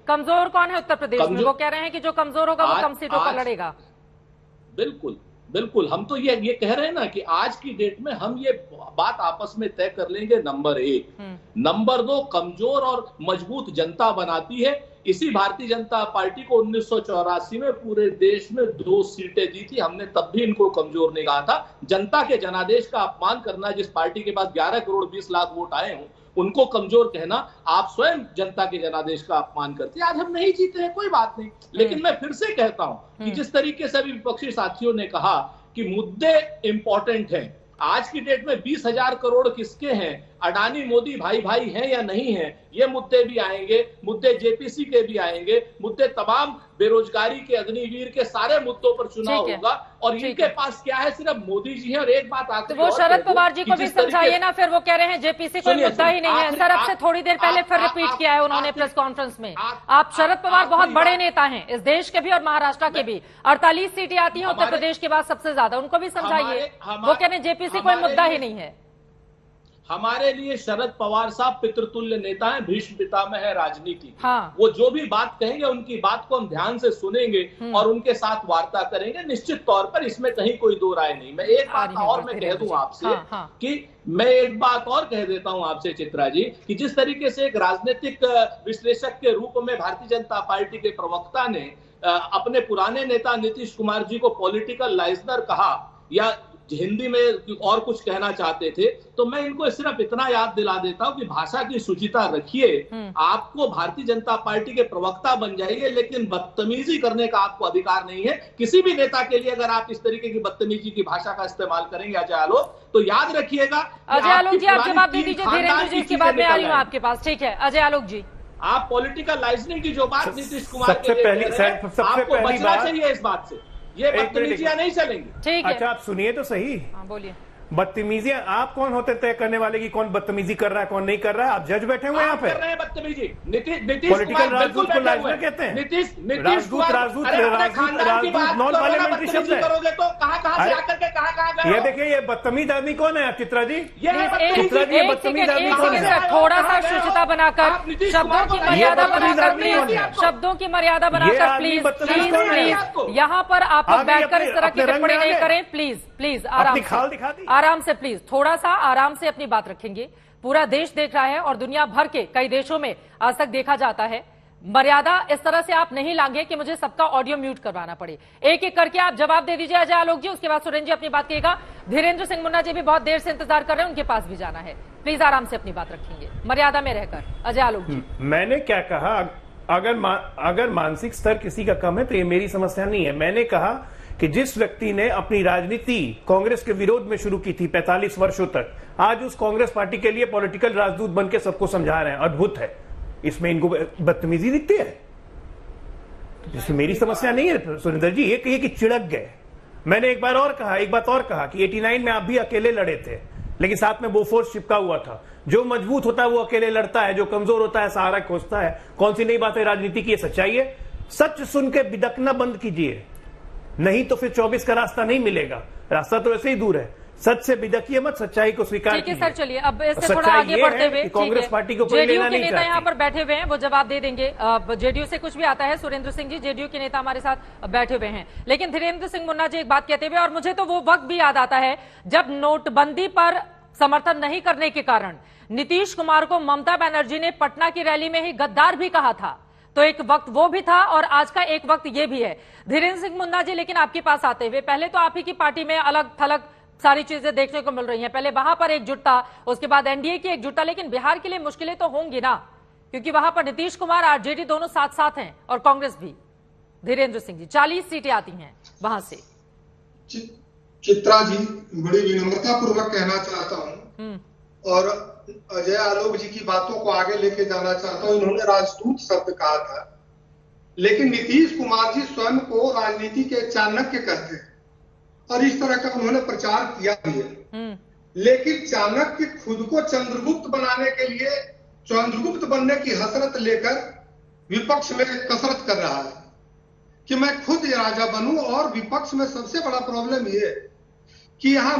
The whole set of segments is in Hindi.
कमजोर कौन है उत्तर प्रदेश में? वो कह रहे हैं कि जो कमजोर होगा वो कम सीटों पर लड़ेगा। बिल्कुल बिल्कुल, हम तो ये कह रहे हैं ना कि आज की डेट में हम ये बात आपस में तय कर लेंगे। नंबर 1, नंबर 2, कमजोर और मजबूत जनता बनाती है। इसी भारतीय जनता पार्टी को 1984 में पूरे देश में 2 सीटें दी थी, हमने तब भी इनको कमजोर नहीं कहा था। जनता के जनादेश का अपमान करना, जिस पार्टी के पास 11 करोड़ 20 लाख वोट आए हों उनको कमजोर कहना, आप स्वयं जनता के जनादेश का अपमान करते हैं। आज हम नहीं जीते हैं, कोई बात नहीं, लेकिन मैं फिर से कहता हूं कि जिस तरीके से अभी विपक्षी साथियों ने कहा कि मुद्दे इंपॉर्टेंट हैं, आज की डेट में 20,000 करोड़ किसके हैं, अडानी मोदी भाई भाई हैं या नहीं हैं, ये मुद्दे भी आएंगे, मुद्दे जेपीसी के भी आएंगे, मुद्दे तमाम बेरोजगारी के, अग्निवीर के, सारे मुद्दों पर चुनाव होगा। और इनके पास क्या है, सिर्फ मोदी जी हैं। और एक बात आखिरी, तो वो शरद पवार जी को भी समझाइए ना, फिर वो कह रहे हैं जेपीसी कोई मुद्दा ही नहीं है। सर, अब से थोड़ी देर पहले फिर रिपीट किया है उन्होंने प्रेस कॉन्फ्रेंस में। आप शरद पवार बहुत बड़े नेता हैं, इस देश के भी और महाराष्ट्र के भी। 48 सीटें आती हैं उत्तर प्रदेश के बाद सबसे ज्यादा, उनको भी समझाइए। वो कह रहे हैं जेपीसी कोई मुद्दा ही नहीं है। हमारे लिए शरद पवार साहब पितृतुल्य नेता हैं, भीष्म पितामह है राजनीति। हाँ। वो जो भी बात कहेंगे उनकी बात को हम ध्यान से सुनेंगे और उनके साथ वार्ता करेंगे, निश्चित तौर पर, इसमें कहीं कोई दो राय नहीं। मैं एक बात और मैं कह दूं आपसे, कि मैं एक बात और कह देता हूं आपसे चित्रा जी, कि जिस तरीके से एक राजनीतिक विश्लेषक के रूप में भारतीय जनता पार्टी के प्रवक्ता ने अपने पुराने नेता नीतीश कुमार जी को पॉलिटिकल लाइजनर कहा, या हिंदी में और कुछ कहना चाहते थे, तो मैं इनको सिर्फ इतना याद दिला देता हूं कि भाषा की शुचिता रखिए। आपको भारतीय जनता पार्टी के प्रवक्ता बन जाइए, लेकिन बदतमीजी करने का आपको अधिकार नहीं है। किसी भी नेता के लिए अगर आप इस तरीके की बदतमीजी की भाषा का इस्तेमाल करेंगे अजय आलोक, तो याद रखिएगा। अजय आलोक जी, आप जवाब दे दीजिए, धीरेन्द्र जी इसके बाद में आ रही हूँ आपके पास। ठीक है अजय आलोक जी, आप पॉलिटिकल लाइजनिंग की जो बात नीतीश कुमार के लिए आपको बचना चाहिए इस बात से। ये बदतमीजियां नहीं चलेंगी। ठीक है, अच्छा आप सुनिए तो सही। हाँ बोलिए। बदतमीजियां आप कौन होते तय करने वाले की कौन बदतमीजी कर रहा है कौन नहीं कर रहा है? आप जज बैठे हुए हैं यहाँ पे, कर रहे हैं बदतमीजी। नीतीश पॉलिटिकल राजदूत को लाइजनर कहते हैं। नीतीश राजदूत नॉन पार्लियामेंट्री शब्द है। करोगे तो कहाँ से आकर के कहाँ ये देखिए, ये बदतमीज आदमी कौन है चित्रा जी? चित्रा जी, बदतमीज आदमी कौन है? थोड़ा सा शुचिता बनाकर, शब्दों की मर्यादा बनाकर प्लीज, शब्दों की मर्यादा बनाकर प्लीज प्लीज प्लीज, यहाँ पर आप बैठकर इस तरह की टिप्पणी नहीं करें। प्लीज प्लीज आराम से प्लीज, थोड़ा सा आराम से अपनी बात रखेंगे। पूरा देश देख रहा है और दुनिया भर के कई देशों में आज तक देखा जाता है। मर्यादा इस तरह से आप नहीं लांगे कि मुझे सबका ऑडियो म्यूट करवाना पड़े। एक एक करके आप जवाब दे दीजिए अजय आलोक जी, उसके बाद सुरेंद्र जी अपनी बात कहिएगा। धीरेन्द्र सिंह मुन्ना जी भी बहुत देर से इंतजार कर रहे हैं, उनके पास भी जाना है। प्लीज आराम से अपनी बात रखेंगे, मर्यादा में रहकर। अजय आलोक जी, मैंने क्या कहा? अगर मानसिक स्तर किसी का कम है तो ये मेरी समस्या नहीं है। मैंने कहा कि जिस व्यक्ति ने अपनी राजनीति कांग्रेस के विरोध में शुरू की थी 45 वर्षों तक, आज उस कांग्रेस पार्टी के लिए पॉलिटिकल राजदूत बनकर सबको समझा रहे हैं। अद्भुत है। इसमें इनको बदतमीजी दिखती है? जिसमें मेरी समस्या नहीं है सुरेंद्र जी। ये कहिए कि चिढ़क गए। मैंने एक बात और कहा कि 89 में आप भी अकेले लड़े थे, लेकिन साथ में बोफोर्स चिपका हुआ था। जो मजबूत होता है वो अकेले लड़ता है, जो कमजोर होता है सहारा खोजता है। कौन सी नई बात है राजनीति की? ये सच्चाई है। सच सुन के बिदकना बंद कीजिए, नहीं तो फिर 24 का रास्ता नहीं मिलेगा। रास्ता तो वैसे ही दूर है। सच से बिदकिए मत, सच्चाई को स्वीकार कीजिए। ठीक है सर, चलिए अब इससे थोड़ा आगे बढ़ते हुए, कांग्रेस पार्टी को कोई लेना नहीं चाहती। नेता यहाँ पर बैठे हुए हैं, वो जवाब दे देंगे। जेडीयू से कुछ भी आता है, सुरेंद्र सिंह जी जेडीयू के नेता हमारे साथ बैठे हुए हैं। लेकिन धीरेन्द्र सिंह मुन्ना जी एक बात कहते हुए, और मुझे तो वो वक्त भी याद आता है जब नोटबंदी पर समर्थन नहीं करने के कारण नीतीश कुमार को ममता बनर्जी ने पटना की रैली में ही गद्दार भी कहा था। तो एक वक्त वो भी था और आज का एक वक्त ये भी है। धीरेन्द्र सिंह मुन्ना जी, लेकिन आपके पास आते हुए, पहले तो आप ही की पार्टी में अलग थलग सारी चीजें देखने को मिल रही हैं। पहले वहां पर एकजुटता, उसके बाद एनडीए की एकजुटता, लेकिन बिहार के लिए मुश्किलें तो होंगी ना, क्योंकि वहां पर नीतीश कुमार आरजेडी दोनों साथ साथ हैं और कांग्रेस भी। धीरेन्द्र सिंह जी, 40 सीटें आती हैं वहां से। चित्रा जी, बड़ी विनम्रता पूर्वक कहना चाहता हूं और अजय आलोक जी की बातों को आगे लेके जाना चाहता हूं। इन्होंने राजदूत शब्द कहा था, लेकिन नीतीश कुमार जी स्वयं को राजनीति के चाणक्य कहते हैं और इस तरह का उन्होंने प्रचार किया भी है। लेकिन चाणक्य खुद को चंद्रगुप्त बनाने के लिए चंद्रगुप्त बनने की हसरत लेकर विपक्ष में कसरत कर रहा है कि मैं खुद राजा बनूं। और विपक्ष में सबसे बड़ा प्रॉब्लम ये कि यहाँ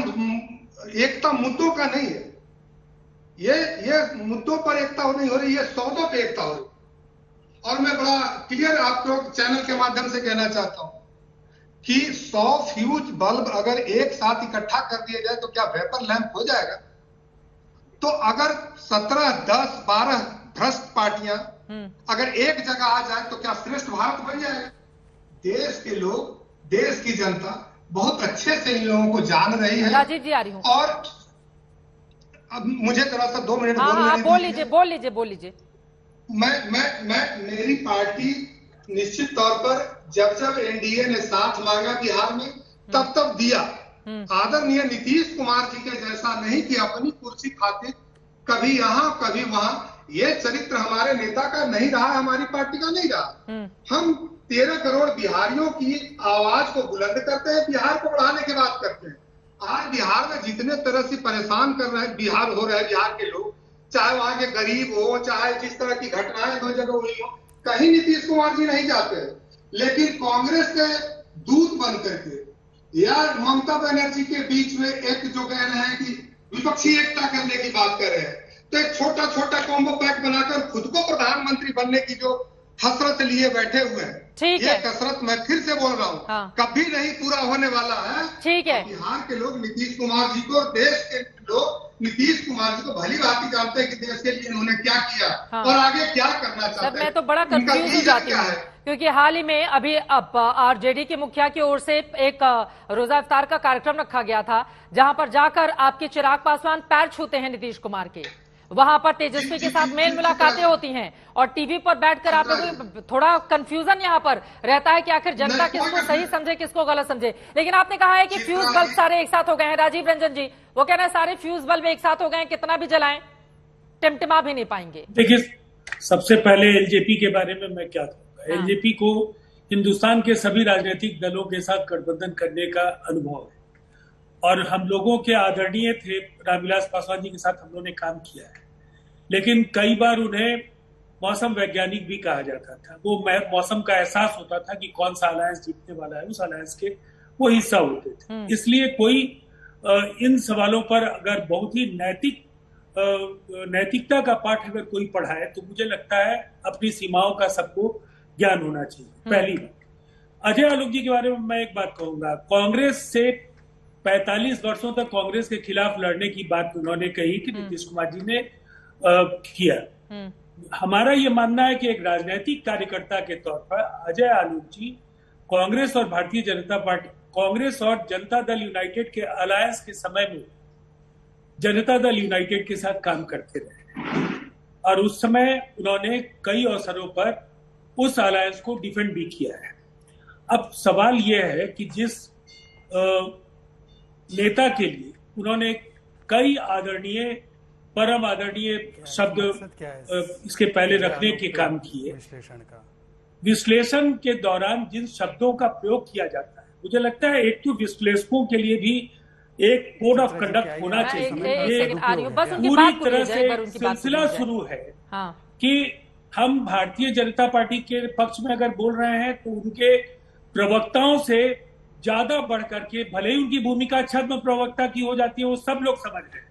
एकता मुद्दों का नहीं है। ये मुद्दों पर एकता नहीं हो रही, ये सौदों पे एकता हो रही। और मैं बड़ा क्लियर आपको चैनल के माध्यम से कहना चाहता हूं कि 100 फ्यूज बल्ब अगर एक साथ इकट्ठा कर दिया जाए तो क्या वेपर लैंप हो जाएगा? तो अगर 17, 10, 12 भ्रष्ट पार्टियां अगर एक जगह आ जाए तो क्या श्रेष्ठ भारत बन जाएगा? देश के लोग, देश की जनता बहुत अच्छे से इन लोगों को जान रही है। राजीव जी आ रही हूँ। और अब मुझे थोड़ा सा 2 मिनट बोल लीजिए। मेरी पार्टी निश्चित तौर पर जब एनडीए ने साथ मांगा बिहार में तब दिया। आदरणीय नीतीश कुमार जी के जैसा नहीं कि अपनी कुर्सी खातिर कभी यहाँ कभी वहां, ये चरित्र हमारे नेता का नहीं रहा, हमारी पार्टी का नहीं रहा। हम 13 करोड़ बिहारियों की आवाज को बुलंद करते हैं, बिहार को बढ़ाने की बात करते हैं। आज बिहार में जितने तरह से परेशान कर रहे हैं बिहार के लोग, चाहे वहां के गरीब हो, चाहे जिस तरह की घटनाएं 2 जगह हुई हो, कहीं नीतीश कुमार जी नहीं जाते। लेकिन कांग्रेस के दूत बन करके या ममता बनर्जी के बीच में एक जो कह रहे हैं कि विपक्षी एकता करने की बात कर रहे हैं, तो एक छोटा छोटा कॉम्बो पैक बनाकर खुद को प्रधानमंत्री बनने की जो हसरत लिए बैठे हुए हैं, ये कसरत मैं फिर से बोल रहा हूँ, कभी नहीं पूरा होने वाला है। ठीक है। बिहार के लोग नीतीश कुमार जी को, देश के लोग नीतीश कुमार जी को भली भांति जानते हैं कि देश के लिए उन्होंने क्या किया और आगे क्या करना चाहते हैं। मैं तो बड़ा कंफ्यूज हो जाती हूँ क्योंकि हाल ही में अभी आरजेडी के मुखिया की ओर से एक रोजा इफ्तार का कार्यक्रम रखा गया था, जहां पर जाकर आपके चिराग पासवान पैर छूते हैं नीतीश कुमार के। वहां पर तेजस्वी के साथ मेल मुलाकातें होती हैं और टीवी पर बैठकर आप लोगों को थोड़ा कंफ्यूजन यहाँ पर रहता है कि आखिर जनता किसको सही समझे किसको गलत समझे। लेकिन आपने कहा है कि फ्यूज बल्ब सारे एक साथ हो गए हैं। राजीव रंजन जी वो कह रहे हैं सारे फ्यूज बल्ब एक साथ हो गए हैं, कितना भी जलाएं टिमटिमा भी नहीं पाएंगे। देखिए, सबसे पहले एलजेपी के बारे में मैं क्या कहूँगा। एलजेपी को हिंदुस्तान के सभी राजनीतिक दलों के साथ गठबंधन करने का अनुभव है और हम लोगों के आदरणीय थे रामविलास पासवान जी के साथ हम लोगों ने काम किया है। लेकिन कई बार उन्हें मौसम वैज्ञानिक भी कहा जाता था। वो मौसम का एहसास होता था कि कौन सा अलायंस जीतने वाला है, उस अलायंस के वो हिस्सा होते थे। इसलिए कोई इन सवालों पर अगर बहुत ही नैतिकता का पाठ अगर कोई पढ़ाए तो मुझे लगता है अपनी सीमाओं का सबको ज्ञान होना चाहिए। पहली बात, अजय आलोक जी के बारे में मैं एक बात कहूंगा। कांग्रेस से 45 वर्षों तक कांग्रेस के खिलाफ लड़ने की बात उन्होंने कही कि नीतीश कुमार जी ने किया। हमारा ये मानना है कि एक राजनीतिक कार्यकर्ता के तौर पर अजय आलोक जी कांग्रेस और भारतीय जनता पार्टी, कांग्रेस और जनता दल यूनाइटेड के अलायंस के समय में जनता दल यूनाइटेड के साथ काम करते रहे और उस समय उन्होंने कई अवसरों पर उस अलायंस को डिफेंड भी किया है। अब सवाल यह है कि जिस नेता के लिए उन्होंने कई आदरणीय, परम आदरणीय शब्द इसके पहले रखने के काम किए, विश्लेषण के दौरान जिन शब्दों का प्रयोग किया जाता है, मुझे लगता है एक तो विश्लेषकों के लिए भी एक कोड ऑफ कंडक्ट होना चाहिए। ये पूरी तरह से सिलसिला शुरू है कि हम भारतीय जनता पार्टी के पक्ष में अगर बोल रहे हैं तो उनके प्रवक्ताओं से ज्यादा बढ़ करके, भले ही उनकी भूमिका छद्म प्रवक्ता की हो जाती है, वो सब लोग समझ रहे हैं,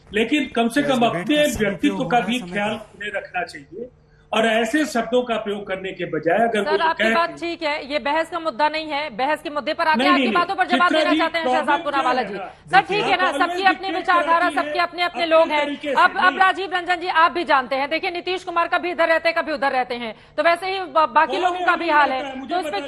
लेकिन कम से कम अपने व्यक्तित्व का भी ख्याल उन्हें रखना चाहिए और ऐसे शब्दों का प्रयोग करने के बजाय अगर सर आपकी बात ठीक है, ये बहस का मुद्दा नहीं है। बहस के मुद्दे पर आके आपकी बातों पर जवाब देना चाहते हैं शहजाद पूनावाला जी। सर ठीक है ना, सबकी अपनी विचारधारा, सबके अपने अपने लोग हैं। अब राजीव रंजन जी आप भी जानते हैं, देखिए नीतीश कुमार कभी इधर रहते हैं कभी उधर रहते हैं, तो वैसे ही बाकी लोगों का भी हाल है, तो इस पर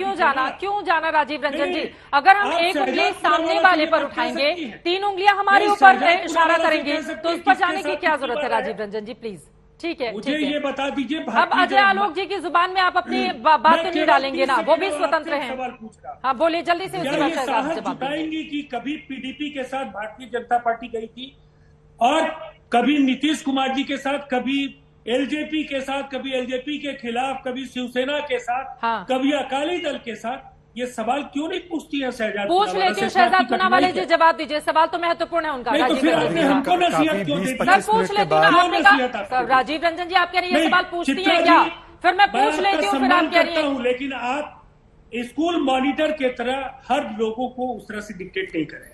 क्यों जाना राजीव रंजन जी? अगर हम एक उंगली सामने वाले पर उठाएंगे, 3 उंगलियां हमारे ऊपर इशारा करेंगे, तो उस पर जाने की क्या जरूरत है राजीव रंजन जी? प्लीज ठीक है, मुझे ये बता दीजिए, अब अजय आलोक जी की जुबान में आप अपनी बात तो नहीं डालेंगे ना, वो भी स्वतंत्र हैं। हाँ बोलिए जल्दी से उसके बाद साहस जुटाएंगे कि कभी पीडीपी के साथ भारतीय जनता पार्टी गई थी और कभी नीतीश कुमार जी के साथ, कभी एलजेपी के साथ, कभी एलजेपी के खिलाफ, कभी शिवसेना के साथ, कभी अकाली दल के साथ, ये सवाल क्यों नहीं पूछती है शहजाद? पूछ लेती हूँ शहजाद पूनावाला जी, जवाब दीजिए, सवाल तो महत्वपूर्ण है उनका। हमको नसीहत क्यों देती है? पूछ लेती हूँ, आपने कहा राजीव रंजन जी आप कह रही है सवाल पूछती है क्या? फिर मैं पूछ लेती हूँ, फिर आप कह रही है। लेकिन आप स्कूल मॉनिटर के तरह हर लोगों को उस तरह से डिक्टेट नहीं करें।